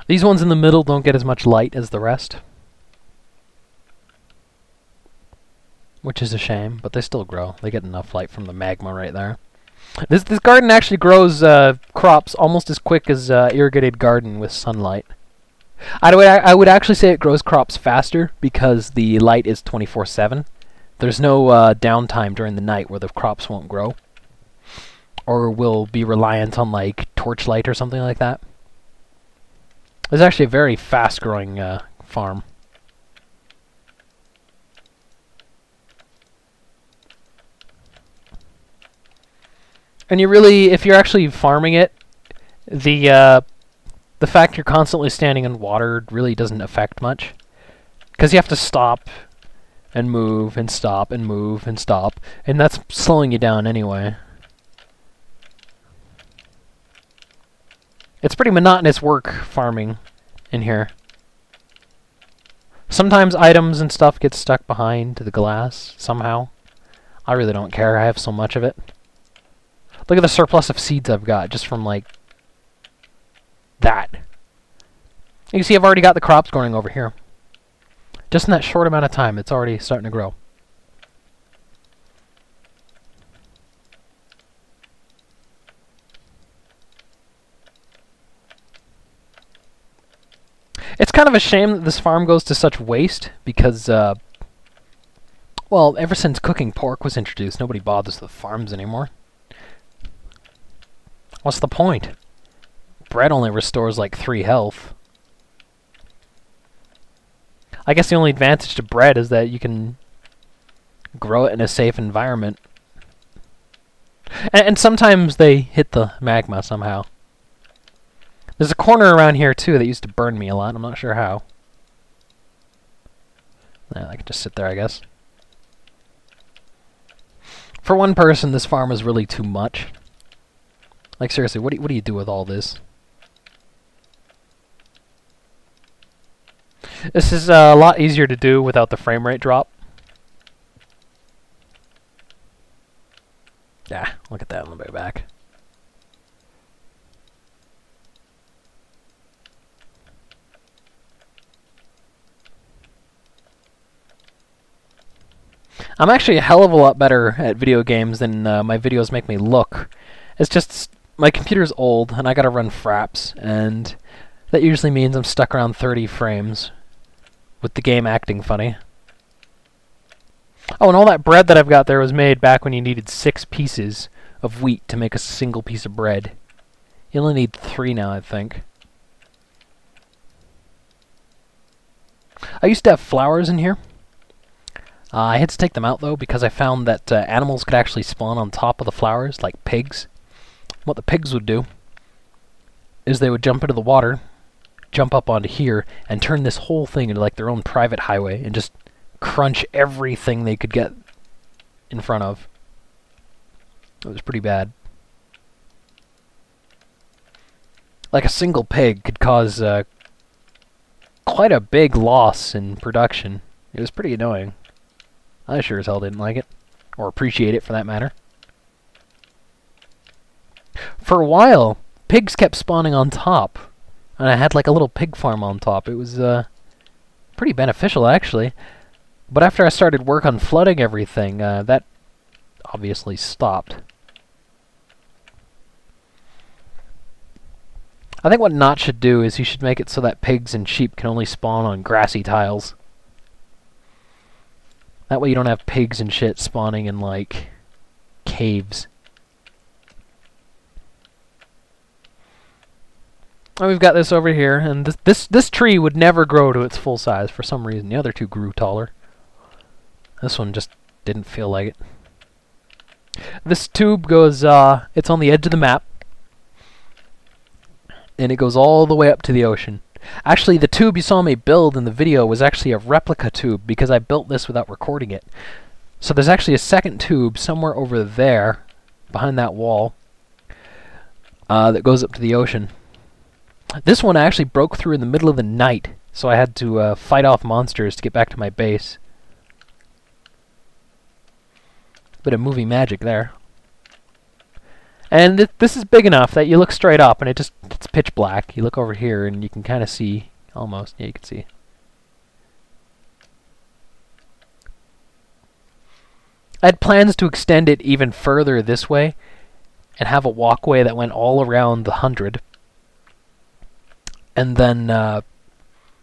These ones in the middle don't get as much light as the rest, which is a shame, but they still grow. They get enough light from the magma right there. This garden actually grows crops almost as quick as irrigated garden with sunlight. I would actually say it grows crops faster because the light is 24/7. There's no downtime during the night where the crops won't grow, or will be reliant on like torchlight or something like that. It's actually a very fast-growing farm. And you really, if you're actually farming it, the fact you're constantly standing in water really doesn't affect much, because you have to stop and move and stop and move and stop, and that's slowing you down anyway. It's pretty monotonous work farming in here. Sometimes items and stuff get stuck behind the glass somehow. I really don't care, I have so much of it. Look at the surplus of seeds I've got just from like that. You can see I've already got the crops growing over here. Just in that short amount of time, it's already starting to grow. It's kind of a shame that this farm goes to such waste because, well, ever since cooking pork was introduced, nobody bothers with farms anymore. What's the point? Bread only restores like 3 health. I guess the only advantage to bread is that you can grow it in a safe environment. And sometimes they hit the magma somehow. There's a corner around here too that used to burn me a lot. I'm not sure how. I could just sit there, I guess. For one person, this farm is really too much. Like seriously, what do you do with all this? This is a lot easier to do without the frame rate drop. Yeah, look at that on the way back. I'm actually a hell of a lot better at video games than my videos make me look. It's just my computer's old and I gotta run fraps, and that usually means I'm stuck around 30 frames with the game acting funny. Oh, and all that bread that I've got there was made back when you needed 6 pieces of wheat to make a single piece of bread. You only need 3 now, I think. I used to have flowers in here. I had to take them out, though, because I found that animals could actually spawn on top of the flowers, like pigs. What the pigs would do is they would jump into the water, jump up onto here, and turn this whole thing into like their own private highway, and just crunch everything they could get in front of. It was pretty bad. Like a single pig could cause quite a big loss in production. It was pretty annoying. I sure as hell didn't like it. Or appreciate it, for that matter. For a while, pigs kept spawning on top. And I had like a little pig farm on top. It was pretty beneficial, actually. But after I started work on flooding everything, that obviously stopped. I think what Notch should do is he should make it so that pigs and sheep can only spawn on grassy tiles. That way you don't have pigs and shit spawning in, like, caves. And we've got this over here, and this tree would never grow to its full size for some reason. The other two grew taller. This one just didn't feel like it. This tube goes, it's on the edge of the map. And it goes all the way up to the ocean. Actually, the tube you saw me build in the video was actually a replica tube because I built this without recording it. So there's actually a second tube somewhere over there, behind that wall, that goes up to the ocean. This one actually broke through in the middle of the night, so I had to fight off monsters to get back to my base. Bit of movie magic there. And this is big enough that you look straight up and it's pitch black. You look over here and you can kind of see, almost, yeah, you can see. I had plans to extend it even further this way and have a walkway that went all around the 100. And then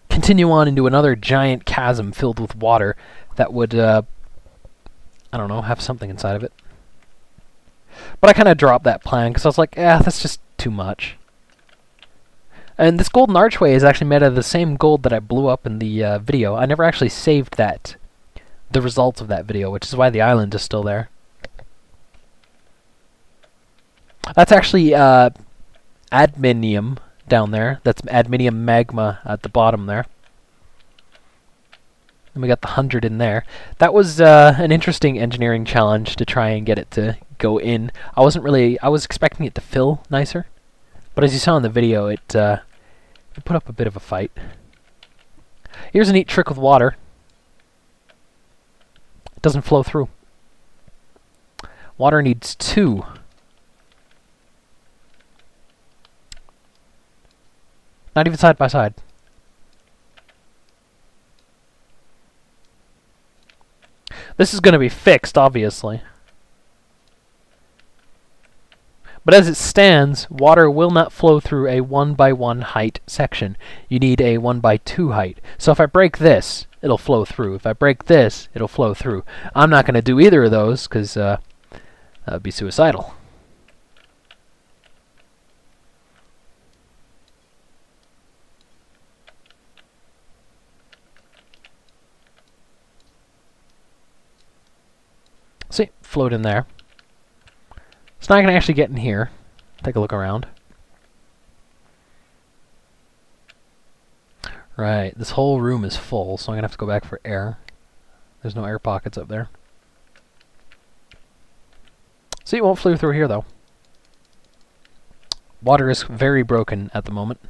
continue on into another giant chasm filled with water that would, I don't know, have something inside of it. But I kind of dropped that plan because I was like, that's just too much. And this golden archway is actually made out of the same gold that I blew up in the video. I never actually saved the results of that video, which is why the island is still there. That's actually adminium down there. That's adminium magma at the bottom there. And we got the 100 in there. That was an interesting engineering challenge to try and get it to go in. I was expecting it to fill nicer, but as you saw in the video, it put up a bit of a fight. Here's a neat trick with water. It doesn't flow through. Water needs 2. Not even side by side. This is going to be fixed, obviously. But as it stands, water will not flow through a 1x1 height section. You need a 1x2 height. So if I break this, it'll flow through. If I break this, it'll flow through. I'm not going to do either of those because that would be suicidal. See, float in there. So now I can actually get in here, take a look around. Right, this whole room is full, so I'm going to have to go back for air. There's no air pockets up there. See, it won't flow through here, though. Water is very broken at the moment.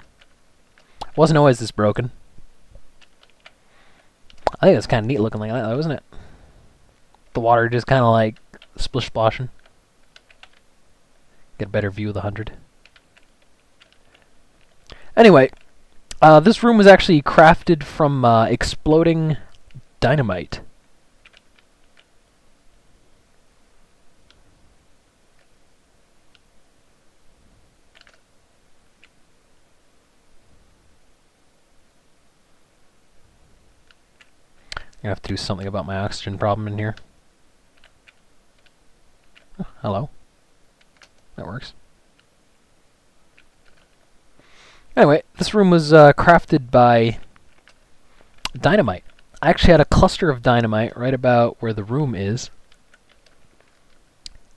It wasn't always this broken. I think it's kind of neat looking like that, though, isn't it? The water just kind of like splish-splashing. Get a better view of the 100. Anyway, this room was actually crafted from exploding dynamite. I'm gonna have to do something about my oxygen problem in here. Oh, hello. That works. Anyway, this room was crafted by dynamite. I actually had a cluster of dynamite right about where the room is.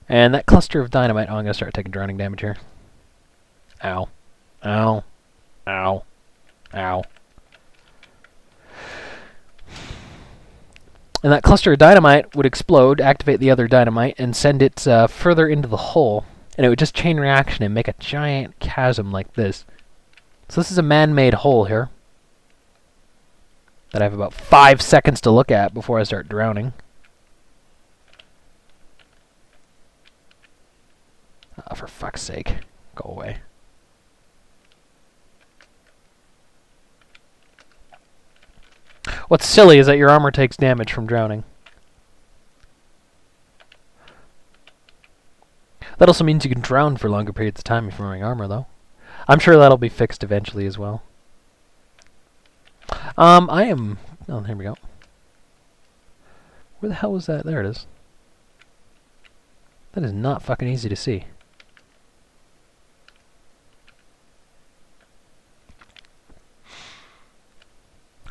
And that cluster of dynamite... Oh, I'm going to start taking drowning damage here. Ow. Ow. Ow. Ow. And that cluster of dynamite would explode, activate the other dynamite, and send it further into the hole. And it would just chain reaction and make a giant chasm like this. So this is a man-made hole here that I have about 5 seconds to look at before I start drowning. Oh, for fuck's sake. Go away. What's silly is that your armor takes damage from drowning. That also means you can drown for longer periods of time if you're wearing armor, though. I'm sure that'll be fixed eventually as well. I am... Oh, here we go. Where the hell was that? There it is. That is not fucking easy to see.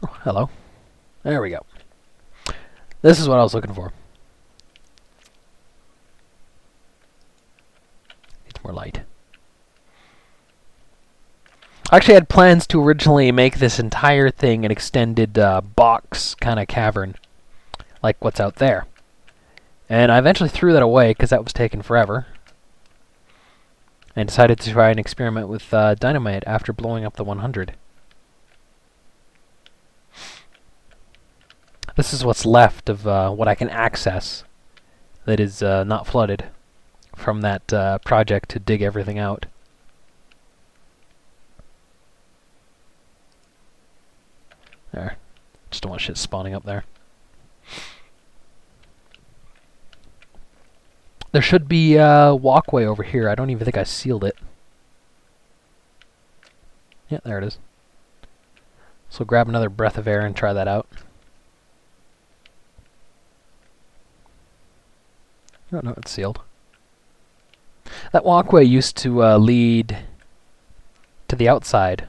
Oh, hello. There we go. This is what I was looking for. Needs more light. I actually had plans to originally make this entire thing an extended box kind of cavern, like what's out there. And I eventually threw that away because that was taking forever. And decided to try and experiment with dynamite after blowing up the 100. This is what's left of what I can access that is not flooded from that project to dig everything out. There. Just don't want shit spawning up there. There should be a walkway over here. I don't even think I sealed it. Yeah, there it is. So grab another breath of air and try that out. Oh, no, it's sealed. That walkway used to lead to the outside